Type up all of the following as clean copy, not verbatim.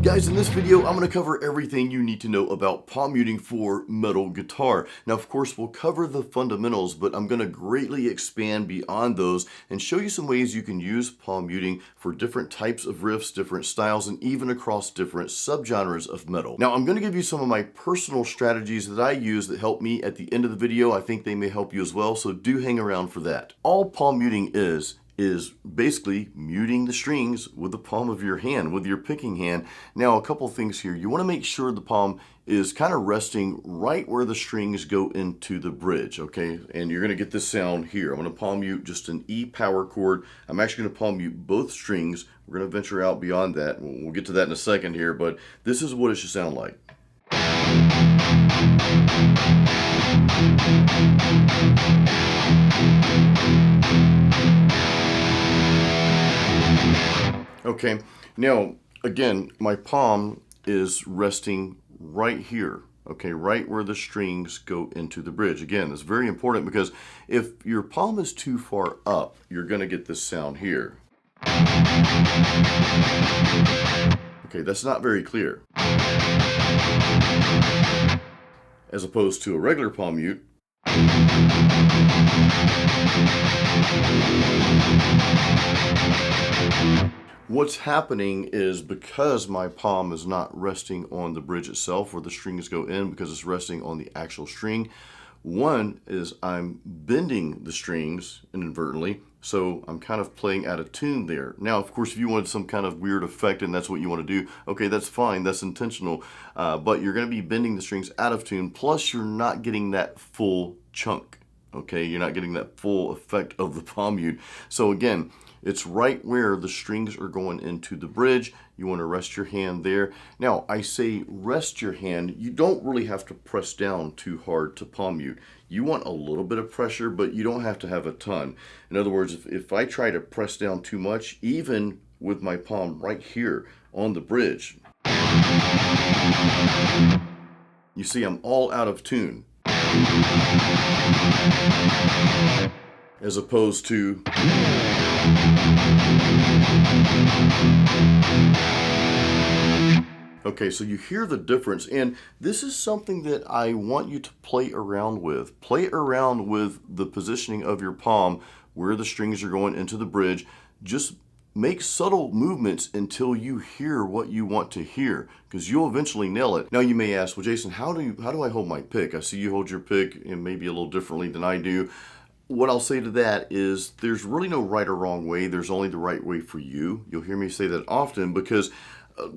Guys, in this video, I'm going to cover everything you need to know about palm muting for metal guitar. Now, of course, we'll cover the fundamentals, but I'm going to greatly expand beyond those and show you some ways you can use palm muting for different types of riffs, different styles, and even across different subgenres of metal. Now, I'm going to give you some of my personal strategies that I use that help me at the end of the video. I think they may help you as well, so do hang around for that. All palm muting is basically muting the strings with the palm of your hand, with your picking hand. Now, a couple things here. You want to make sure the palm is kind of resting right where the strings go into the bridge, okay? And you're going to get this sound here. I'm going to palm mute just an E power chord. I'm actually going to palm mute both strings. We're going to venture out beyond that. We'll get to that in a second here, but this is what it should sound like. Okay, now again, my palm is resting right here, okay, right where the strings go into the bridge. Again, it's very important because if your palm is too far up, you're going to get this sound here. Okay, that's not very clear. As opposed to a regular palm mute. What's happening is because my palm is not resting on the bridge itself where the strings go in, because it's resting on the actual string, one is I'm bending the strings inadvertently, so I'm kind of playing out of tune there. Now, of course, if you wanted some kind of weird effect and that's what you want to do, okay, that's fine, that's intentional, but you're going to be bending the strings out of tune, plus you're not getting that full chunk, okay? You're not getting that full effect of the palm mute. So again, it's right where the strings are going into the bridge. You want to rest your hand there. Now, I say rest your hand. You don't really have to press down too hard to palm mute. You want a little bit of pressure, but you don't have to have a ton. In other words, if I try to press down too much, even with my palm right here on the bridge, you see I'm all out of tune. As opposed to okay, so you hear the difference, and this is something that I want you to play around with. Play around with the positioning of your palm, where the strings are going into the bridge. Just make subtle movements until you hear what you want to hear, because you'll eventually nail it. Now you may ask, well, Jason, how do I hold my pick? I see you hold your pick and maybe a little differently than I do. What I'll say to that is there's really no right or wrong way. There's only the right way for you. You'll hear me say that often because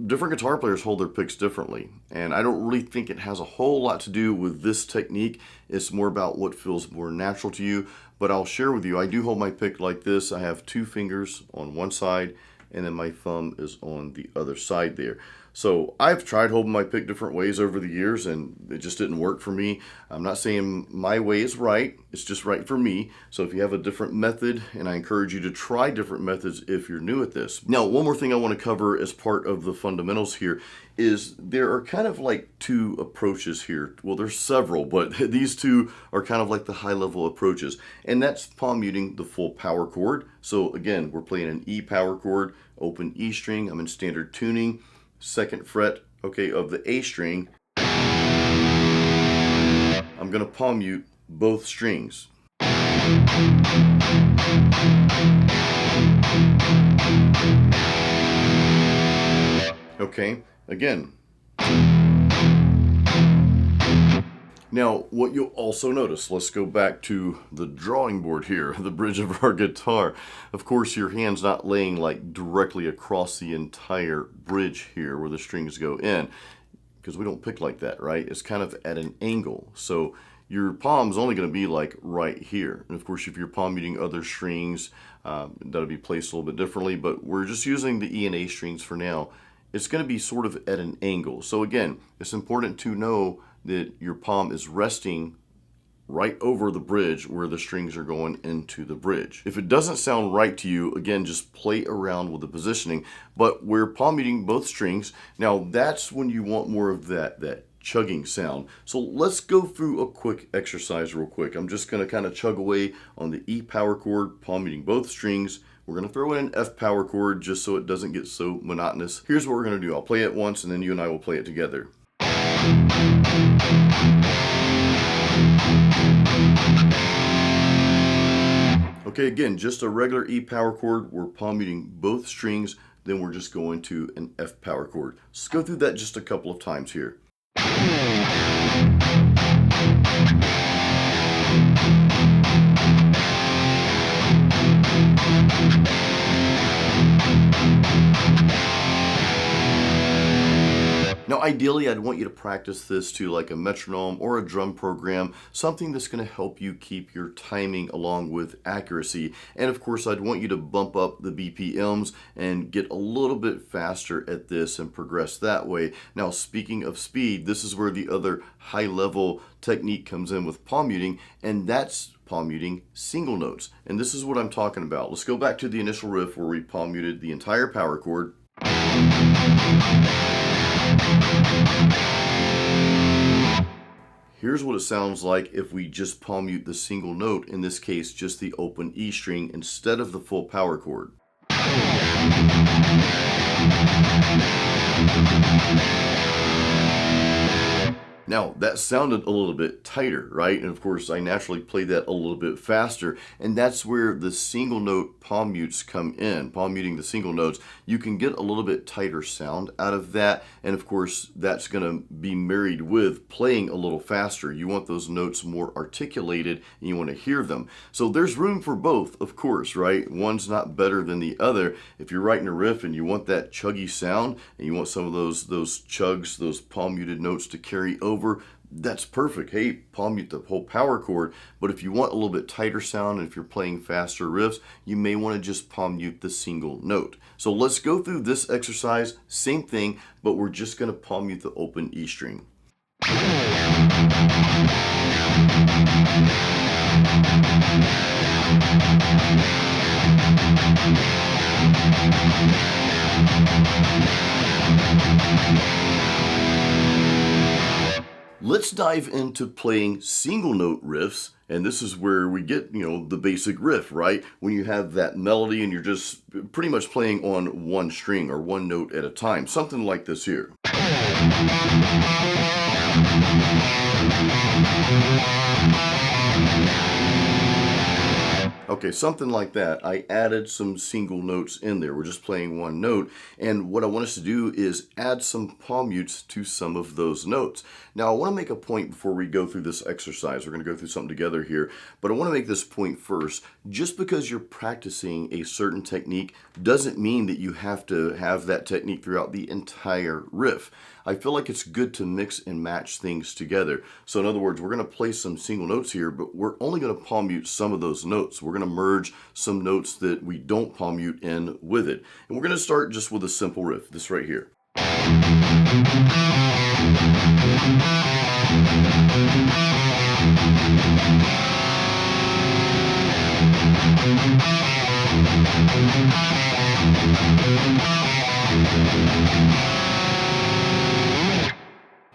different guitar players hold their picks differently. And I don't really think it has a whole lot to do with this technique. It's more about what feels more natural to you. But I'll share with you, I do hold my pick like this. I have two fingers on one side and then my thumb is on the other side there. So I've tried holding my pick different ways over the years and it just didn't work for me. I'm not saying my way is right, it's just right for me. So if you have a different method, and I encourage you to try different methods if you're new at this. Now, one more thing I want to cover as part of the fundamentals here is there are kind of like two approaches here. Well, there's several, but these two are kind of like the high level approaches. And that's palm muting the full power chord. So again, we're playing an E power chord, open E string, I'm in standard tuning, second fret, okay, of the A string. I'm going to palm mute both strings. Okay, again. Now, what you'll also notice, let's go back to the drawing board here, the bridge of our guitar. Of course, your hand's not laying like directly across the entire bridge here where the strings go in, because we don't pick like that, right? It's kind of at an angle. So your palm's only going to be like right here. And of course, if you're palm muting other strings, that'll be placed a little bit differently, but we're just using the E and A strings for now. It's going to be sort of at an angle. So again, it's important to know that your palm is resting right over the bridge where the strings are going into the bridge. If it doesn't sound right to you, again, just play around with the positioning. But we're palm muting both strings. Now that's when you want more of that chugging sound. So let's go through a quick exercise real quick. I'm just going to kind of chug away on the E power chord, palm muting both strings. We're going to throw in an F power chord just so it doesn't get so monotonous. Here's what we're going to do. I'll play it once and then you and I will play it together. Okay, again, just a regular E power chord. We're palm muting both strings, then we're just going to an F power chord. Let's go through that just a couple of times here. Now ideally I'd want you to practice this to like a metronome or a drum program, something that's going to help you keep your timing along with accuracy. And of course I'd want you to bump up the BPMs and get a little bit faster at this and progress that way. Now speaking of speed, this is where the other high level technique comes in with palm muting, and that's palm muting single notes. And this is what I'm talking about. Let's go back to the initial riff where we palm muted the entire power chord. Here's what it sounds like if we just palm mute the single note, in this case just the open E string instead of the full power chord. Now that sounded a little bit tighter, right? And of course I naturally play that a little bit faster, and that's where the single note palm mutes come in. Palm muting the single notes, you can get a little bit tighter sound out of that, and of course that's going to be married with playing a little faster. You want those notes more articulated and you want to hear them. So there's room for both, of course, right? One's not better than the other. If you're writing a riff and you want that chuggy sound and you want some of those chugs, those palm muted notes to carry over, that's perfect. Hey, palm mute the whole power chord. But if you want a little bit tighter sound and if you're playing faster riffs, you may want to just palm mute the single note. So let's go through this exercise, same thing, but we're just going to palm mute the open E string. Let's dive into playing single note riffs, and this is where we get, the basic riff, right? When you have that melody and you're just pretty much playing on one string or one note at a time, something like this here. Okay, something like that. I added some single notes in there. We're just playing one note, and what I want us to do is add some palm mutes to some of those notes. Now I want to make a point before we go through this exercise. We're going to go through something together here, but I want to make this point first. Just because you're practicing a certain technique doesn't mean that you have to have that technique throughout the entire riff. I feel like it's good to mix and match things together. So in other words, we're going to play some single notes here, but we're only going to palm mute some of those notes. We're going to merge some notes that we don't palm mute in with it. And we're going to start just with a simple riff, this right here.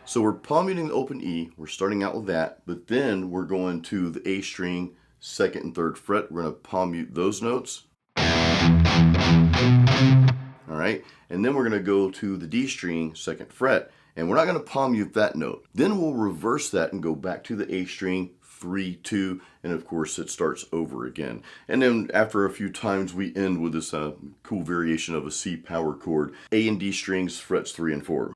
So we're palm muting the open E, we're starting out with that, but then we're going to the A string, second and third fret. We're going to palm mute those notes. All right, and then we're going to go to the D string, second fret, and we're not going to palm mute that note. Then we'll reverse that and go back to the A string, 3, 2, and of course it starts over again. And then after a few times we end with this cool variation of a C power chord, A and D strings, frets 3 and 4.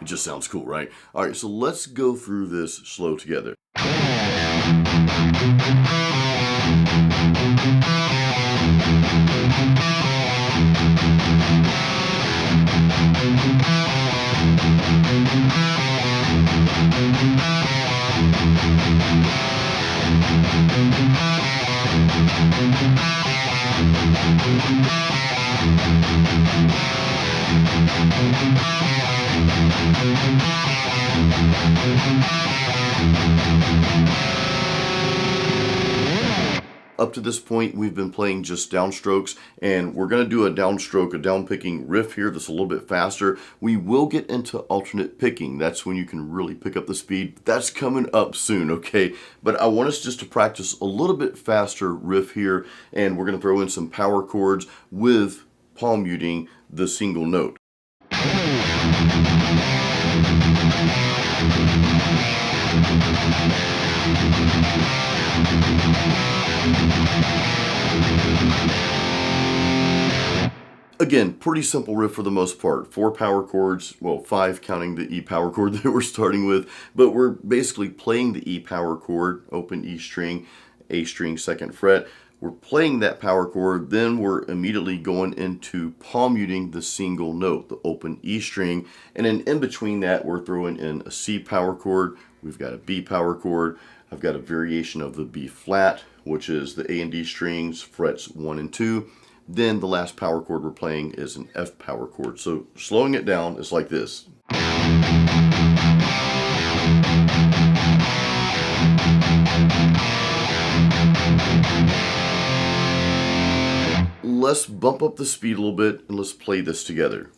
It just sounds cool, right? All right, so let's go through this slow together. Up to this point, we've been playing just downstrokes, and we're going to do a downstroke, a down picking riff here that's a little bit faster. We will get into alternate picking. That's when you can really pick up the speed. That's coming up soon, okay? But I want us just to practice a little bit faster riff here, and we're going to throw in some power chords with palm muting the single note. Again, pretty simple riff for the most part. 4 power chords, well, 5 counting the E power chord that we're starting with, but we're basically playing the E power chord, open E string, A string, 2nd fret. We're playing that power chord, then we're immediately going into palm muting the single note, the open E string, and then in between that, we're throwing in a C power chord, we've got a B power chord, I've got a variation of the B flat, which is the A and D strings, frets 1 and 2. Then the last power chord we're playing is an F power chord. So slowing it down is like this. Let's bump up the speed a little bit and let's play this together.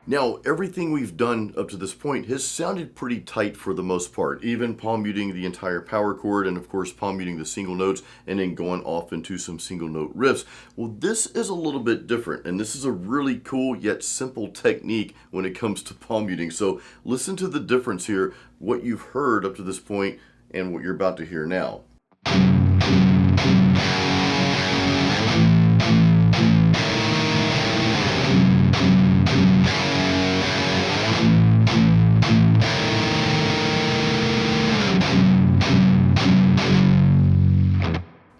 Now, everything we've done up to this point has sounded pretty tight for the most part, even palm muting the entire power chord and of course palm muting the single notes and then going off into some single note riffs. Well, this is a little bit different, and this is a really cool yet simple technique when it comes to palm muting. So listen to the difference here, what you've heard up to this point and what you're about to hear now.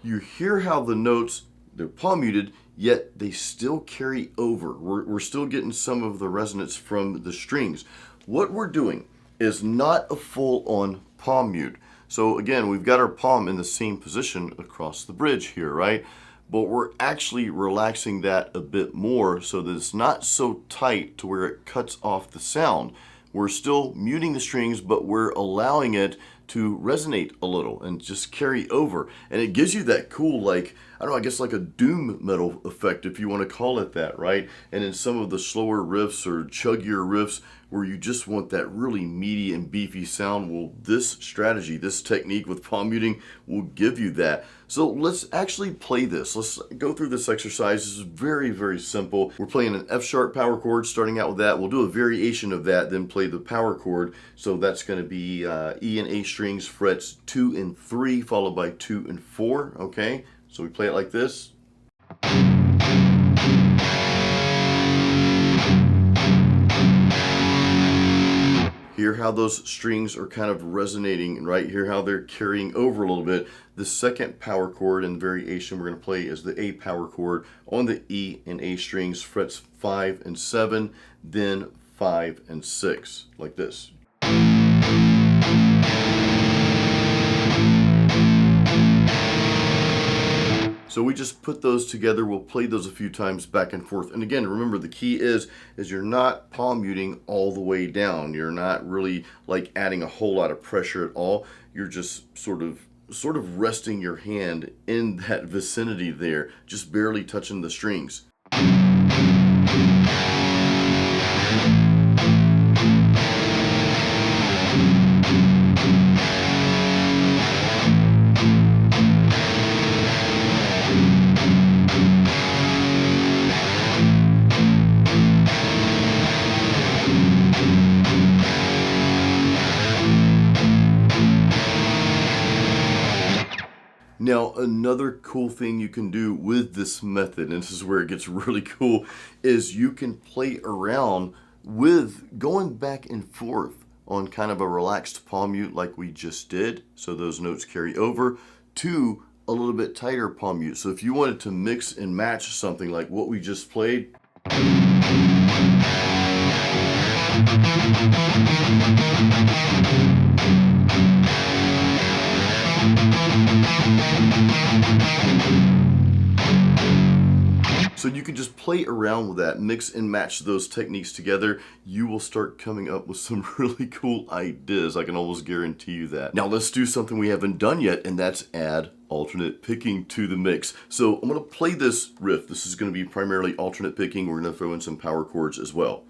You hear how the notes, they're palm muted, yet they still carry over. We're still getting some of the resonance from the strings. What we're doing is not a full-on palm mute. So again, we've got our palm in the same position across the bridge here, right? But we're actually relaxing that a bit more so that it's not so tight to where it cuts off the sound. We're still muting the strings, but we're allowing it to resonate a little and just carry over. And it gives you that cool, like, I don't know, I guess like a doom metal effect, if you want to call it that, right? And in some of the slower riffs or chuggier riffs where you just want that really meaty and beefy sound, well, this strategy, this technique with palm muting will give you that. So let's actually play this. Let's go through this exercise. This is very, very simple. We're playing an F sharp power chord, starting out with that. We'll do a variation of that, then play the power chord. So that's going to be E and A strings, frets 2 and 3, followed by 2 and 4, okay? So we play it like this. Hear how those strings are kind of resonating, right? Hear how they're carrying over a little bit. The second power chord and variation we're going to play is the A power chord on the E and A strings, frets 5 and 7, then 5 and 6, like this. So we just put those together. We'll play those a few times back and forth. And again, remember the key is you're not palm muting all the way down. You're not really like adding a whole lot of pressure at all. You're just sort of resting your hand in that vicinity there, just barely touching the strings. Now, another cool thing you can do with this method, and this is where it gets really cool, is you can play around with going back and forth on kind of a relaxed palm mute like we just did, so those notes carry over, to a little bit tighter palm mute. So if you wanted to mix and match something like what we just played, so you can just play around with that, mix and match those techniques together. You will start coming up with some really cool ideas. I can almost guarantee you that. Now let's do something we haven't done yet, and that's add alternate picking to the mix. So I'm gonna play this riff. This is gonna be primarily alternate picking. We're gonna throw in some power chords as well.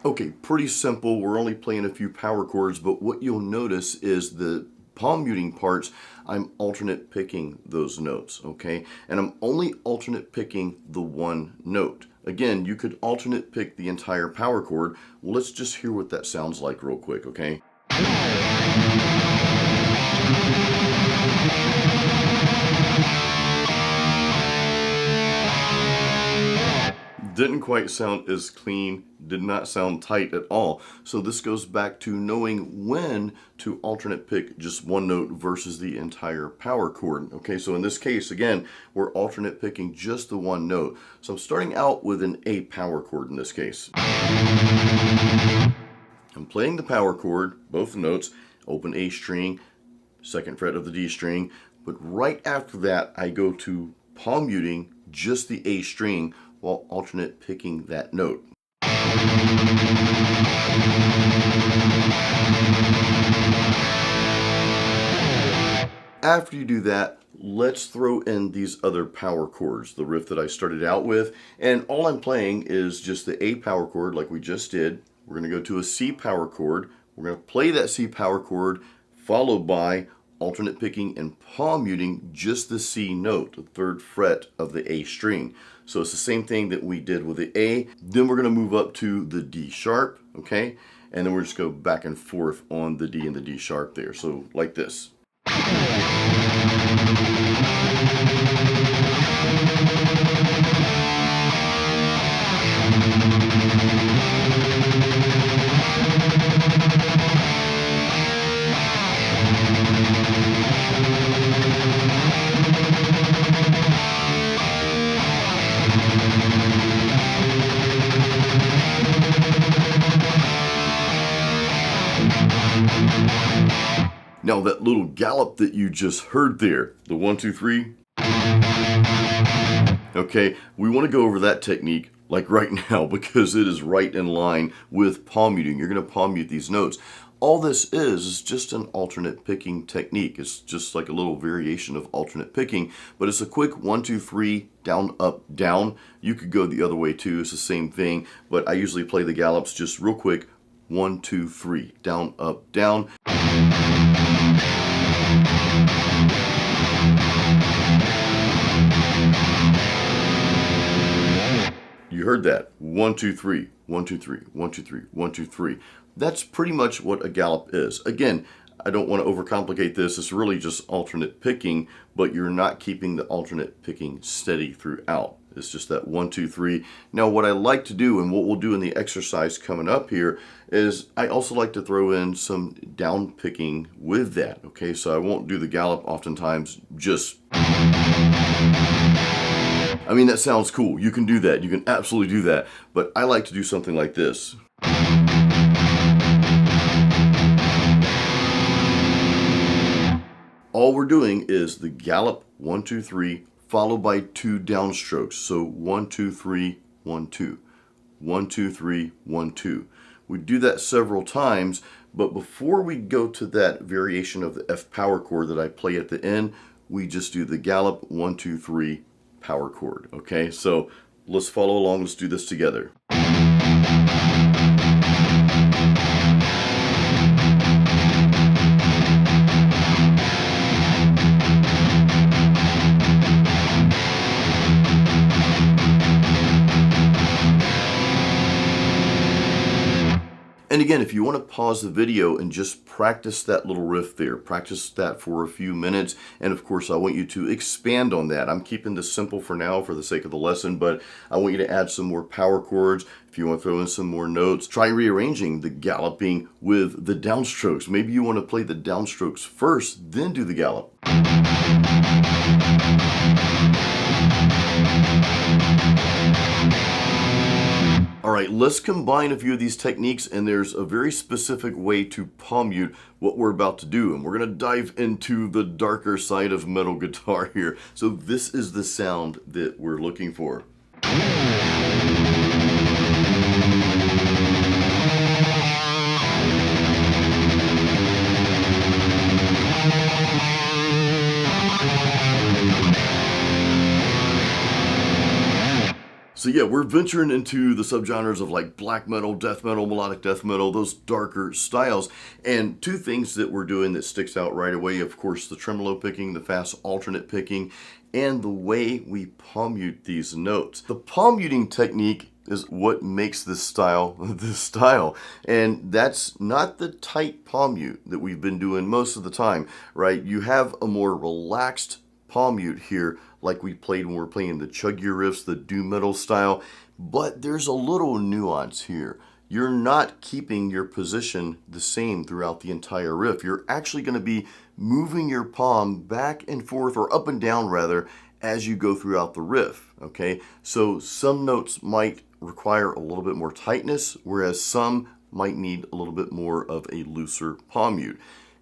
Okay, pretty simple. We're only playing a few power chords, but what you'll notice is the palm muting parts, I'm alternate picking those notes, okay? And I'm only alternate picking the one note. Again, you could alternate pick the entire power chord. Well, let's just hear what that sounds like real quick, okay? Didn't quite sound as clean, did not sound tight at all. So this goes back to knowing when to alternate pick just one note versus the entire power chord. Okay, so in this case, again, we're alternate picking just the one note. So I'm starting out with an A power chord in this case. I'm playing the power chord, both notes, open A string, second fret of the D string, but right after that I go to palm muting just the A string while alternate picking that note. After you do that, let's throw in these other power chords, the riff that I started out with, and all I'm playing is just the A power chord like we just did. We're going to go to a C power chord. We're going to play that C power chord followed by alternate picking and palm muting just the C note, the third fret of the A string. So it's the same thing that we did with the A. Then we're going to move up to the D sharp, okay? And then we're just go back and forth on the D and the D sharp there. So like this. Now that little gallop that you just heard there, the 1, 2, 3. Okay, we want to go over that technique like right now because it is right in line with palm muting. You're going to palm mute these notes. All this is just an alternate picking technique. It's just like a little variation of alternate picking, but it's a quick 1, 2, 3, down, up, down. You could go the other way too. It's the same thing, but I usually play the gallops just real quick. 1, 2, 3, down, up, down. You heard that. 1, 2, 3, 1, 2, 3, 1, 2, 3, 1, 2, 3. That's pretty much what a gallop is. Again, I don't want to overcomplicate this. It's really just alternate picking, but you're not keeping the alternate picking steady throughout. It's just that 1, 2, 3. Now, what I like to do, and what we'll do in the exercise coming up here, is I also like to throw in some down picking with that. Okay, so I won't do the gallop oftentimes, just... I mean, that sounds cool. You can do that. You can absolutely do that. But I like to do something like this. All we're doing is the gallop 1, 2, 3, followed by 2 downstrokes. So 1, 2, 3, 1, 2. 1, 2, 3, 1, 2. We do that several times, but before we go to that variation of the F power chord that I play at the end, we just do the gallop 1, 2, 3 power chord. Okay, so let's follow along. Let's do this together. And again, if you want to pause the video and just practice that little riff there, practice that for a few minutes. And of course, I want you to expand on that. I'm keeping this simple for now for the sake of the lesson, but I want you to add some more power chords. If you want to throw in some more notes, try rearranging the galloping with the downstrokes. Maybe you want to play the downstrokes first, then do the gallop. All right, let's combine a few of these techniques, and there's a very specific way to palm mute what we're about to do. And we're gonna dive into the darker side of metal guitar here. So this is the sound that we're looking for. So yeah, we're venturing into the subgenres of like black metal, death metal, melodic death metal, those darker styles. And two things that we're doing that sticks out right away, of course, the tremolo picking, the fast alternate picking, and the way we palm mute these notes. The palm muting technique is what makes this style this style. And that's not the tight palm mute that we've been doing most of the time, right? You have a more relaxed palm mute here, like we played when we were playing the chug riffs, the doom metal style, but there's a little nuance here. You're not keeping your position the same throughout the entire riff. You're actually going to be moving your palm back and forth, or up and down rather, as you go throughout the riff, okay? So some notes might require a little bit more tightness, whereas some might need a little bit more of a looser palm mute.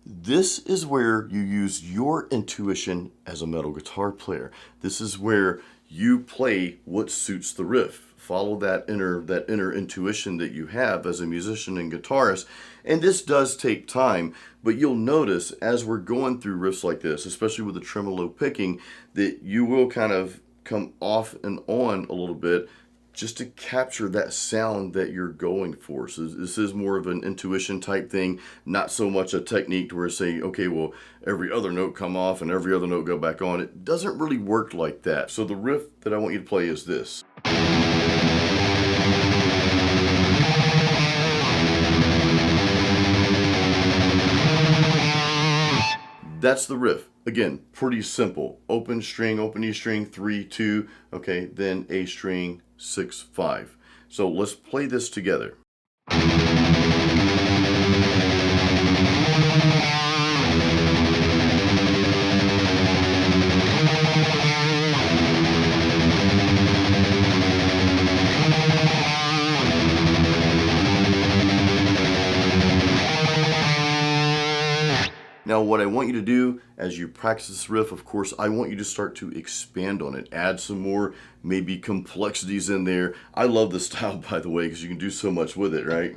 This is where you use your intuition as a metal guitar player. This is where you play what suits the riff. Follow that inner intuition that you have as a musician and guitarist. And this does take time, but you'll notice as we're going through riffs like this, especially with the tremolo picking, that you will kind of come off and on a little bit just to capture that sound that you're going for. So this is more of an intuition type thing, not so much a technique to where say, okay, well, every other note come off and every other note go back on. It doesn't really work like that. So the riff that I want you to play is this. That's the riff. Again, pretty simple. Open string, open E string, 3, 2, okay, then A string, 6, 5. So let's play this together. Now, what I want you to do as you practice this riff, of course, I want you to start to expand on it. Add some more, maybe complexities in there. I love this style, by the way, because you can do so much with it, right?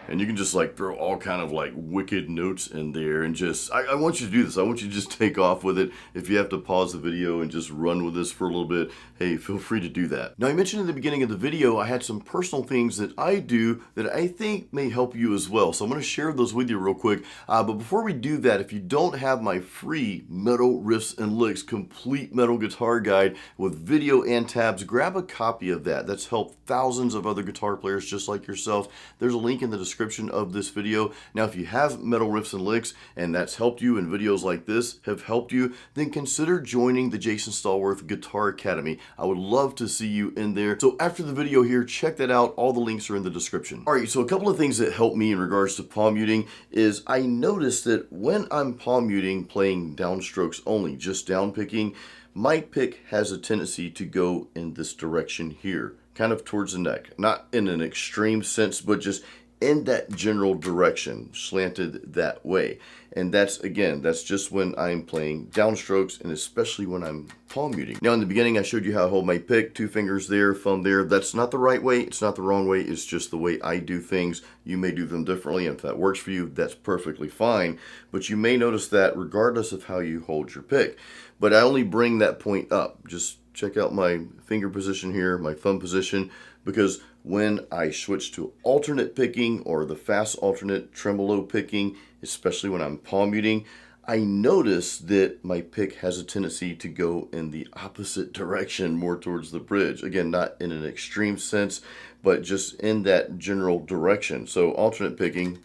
And you can just like throw all kind of like wicked notes in there and just, I want you to do this. I want you to just take off with it. If you have to pause the video and just run with this for a little bit, hey, feel free to do that. Now, I mentioned in the beginning of the video, I had some personal things that I do that I think may help you as well. So I'm gonna share those with you real quick. But before we do that, if you don't have my free Metal Riffs and Licks complete metal guitar guide with video and tabs, grab a copy of that. That's helped thousands of other guitar players just like yourself. There's a link in the description of this video. Now, if you have Metal Riffs and Licks and that's helped you, and videos like this have helped you, then consider joining the Jason Stallworth Guitar Academy. I would love to see you in there. So after the video here, check that out. All the links are in the description. All right, so a couple of things that help me in regards to palm muting is I notice that when I'm palm muting, playing downstrokes only, just down picking, my pick has a tendency to go in this direction here, kind of towards the neck. Not in an extreme sense, but just in that general direction, slanted that way. And that's, again, that's just when I'm playing downstrokes, and especially when I'm palm muting. Now, in the beginning, I showed you how to hold my pick, 2 fingers there, thumb there. That's not the right way. It's not the wrong way. It's just the way I do things. You may do them differently. And if that works for you, that's perfectly fine. But you may notice that regardless of how you hold your pick. But I only bring that point up. Just check out my finger position here, my thumb position, because when I switch to alternate picking or the fast alternate tremolo picking, especially when I'm palm muting, I notice that my pick has a tendency to go in the opposite direction, more towards the bridge. Again, not in an extreme sense, but just in that general direction. So alternate picking.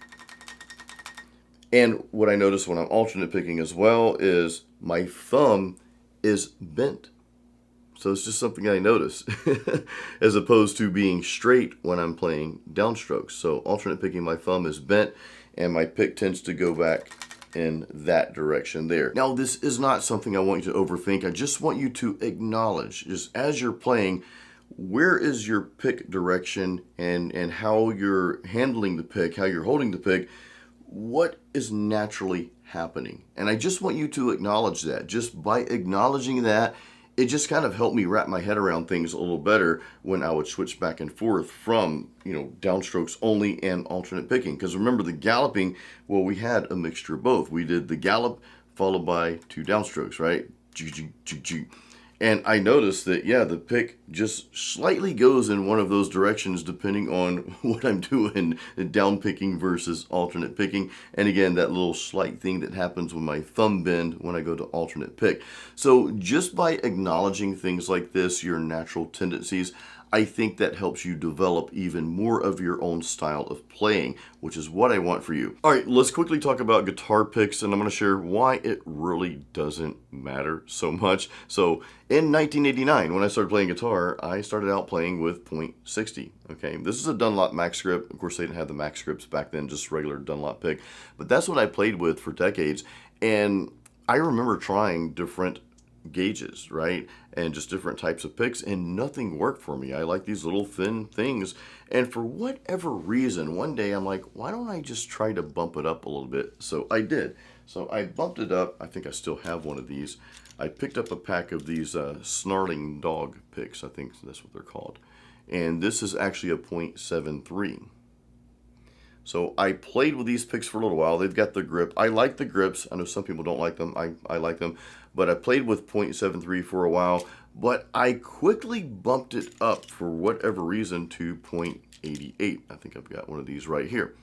And what I notice when I'm alternate picking as well is my thumb is bent. So it's just something I notice as opposed to being straight when I'm playing downstrokes. So alternate picking, my thumb is bent and my pick tends to go back in that direction there. Now, this is not something I want you to overthink. I just want you to acknowledge, just as you're playing, where is your pick direction and how you're handling the pick, how you're holding the pick, what is naturally happening. And I just want you to acknowledge that. Just by acknowledging that, it just kind of helped me wrap my head around things a little better when I would switch back and forth from, downstrokes only and alternate picking. Because remember, the galloping, well, we had a mixture of both. We did the gallop followed by 2 downstrokes, right? And I noticed that, yeah, the pick just slightly goes in one of those directions depending on what I'm doing, down picking versus alternate picking. And again, that little slight thing that happens with my thumb bend when I go to alternate pick. So just by acknowledging things like this, your natural tendencies, I think that helps you develop even more of your own style of playing, which is what I want for you. All right, let's quickly talk about guitar picks, and I'm going to share why it really doesn't matter so much. So in 1989, when I started playing guitar, I started out playing with .60. Okay, this is a Dunlop max grip. Of course, they didn't have the max grips back then, just regular Dunlop pick. But that's what I played with for decades, and I remember trying different gauges, right? And just different types of picks, and nothing worked for me. I like these little thin things. And for whatever reason, one day I'm like, why don't I just try to bump it up a little bit? So I did. So I bumped it up. I think I still have one of these. I picked up a pack of these snarling dog picks. I think that's what they're called. And this is actually a .73. So I played with these picks for a little while. They've got the grip. I like the grips. I know some people don't like them. I like them. But I played with .73 for a while. But I quickly bumped it up for whatever reason to .88. I think I've got one of these right here.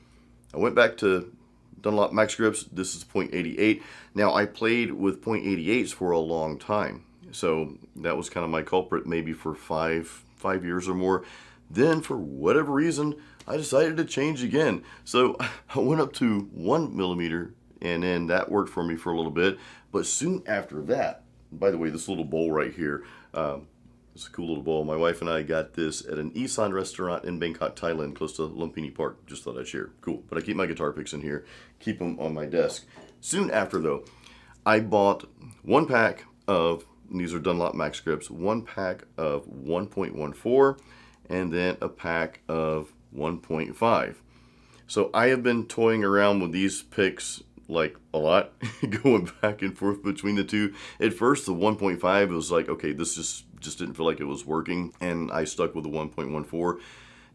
I went back to Dunlop Max Grips. This is .88. Now I played with .88s for a long time. So that was kind of my culprit, maybe for five years or more. Then for whatever reason, I decided to change again. So I went up to 1 millimeter, and then that worked for me for a little bit. But soon after that, by the way, this little bowl right here, it's a cool little bowl. My wife and I got this at an Isan restaurant in Bangkok, Thailand, close to Lumpini Park. Just thought I'd share. Cool. But I keep my guitar picks in here, keep them on my desk. Soon after, though, I bought 1 pack of, and these are Dunlop Max Grips, 1 pack of 1.14, and then a pack of 1.5. So I have been toying around with these picks like a lot, going back and forth between the two. At first, the 1.5 was like, okay, this just didn't feel like it was working, and I stuck with the 1.14.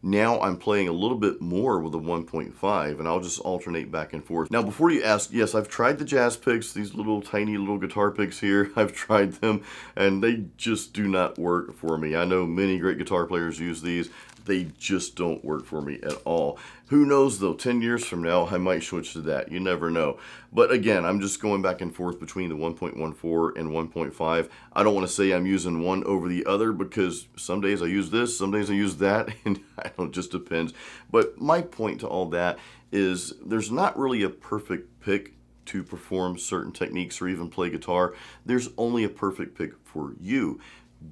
Now I'm playing a little bit more with the 1.5, and I'll just alternate back and forth. Now, before you ask, yes, I've tried the jazz picks, these little tiny little guitar picks here. I've tried them, and they just do not work for me. I know many great guitar players use these. They just don't work for me at all. Who knows though, 10 years from now, I might switch to that. You never know. But again, I'm just going back and forth between the 1.14 and 1.5. I don't want to say I'm using one over the other because some days I use this, some days I use that, and I don't, it just depends. But my point to all that is there's not really a perfect pick to perform certain techniques or even play guitar. There's only a perfect pick for you.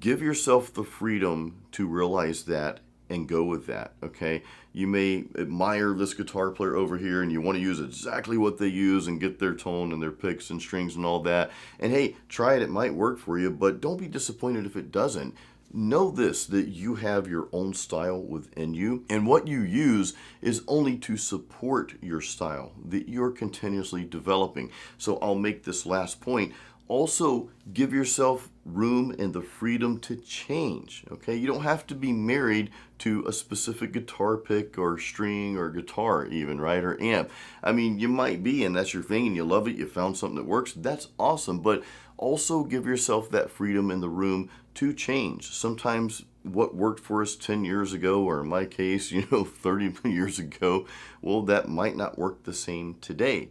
Give yourself the freedom to realize that and go with that, okay? You may admire this guitar player over here and you want to use exactly what they use and get their tone and their picks and strings and all that. And hey, try it, it might work for you, but don't be disappointed if it doesn't. Know this, that you have your own style within you, and what you use is only to support your style that you're continuously developing. So I'll make this last point. Also, give yourself room and the freedom to change, okay? You don't have to be married to a specific guitar pick or string or guitar even, right? Or amp. I mean, you might be, and that's your thing, and you love it, you found something that works, that's awesome. But also give yourself that freedom and the room to change. Sometimes what worked for us 10 years ago, or in my case, 30 years ago, well, that might not work the same today.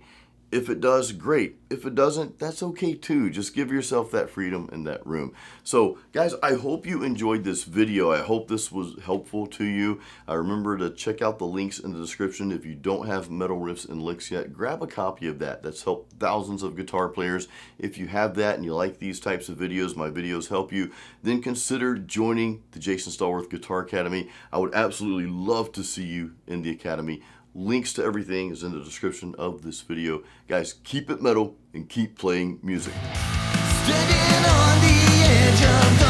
If it does, great. If it doesn't, that's okay too. Just give yourself that freedom and that room. So guys, I hope you enjoyed this video. I hope this was helpful to you. Remember to check out the links in the description. If you don't have Metal Riffs and Licks yet, grab a copy of that. That's helped thousands of guitar players. If you have that and you like these types of videos, my videos help you, then consider joining the Jason Stallworth Guitar Academy. I would absolutely love to see you in the Academy. Links to everything is in the description of this video. Guys, keep it metal and keep playing music. Standing on the edge of the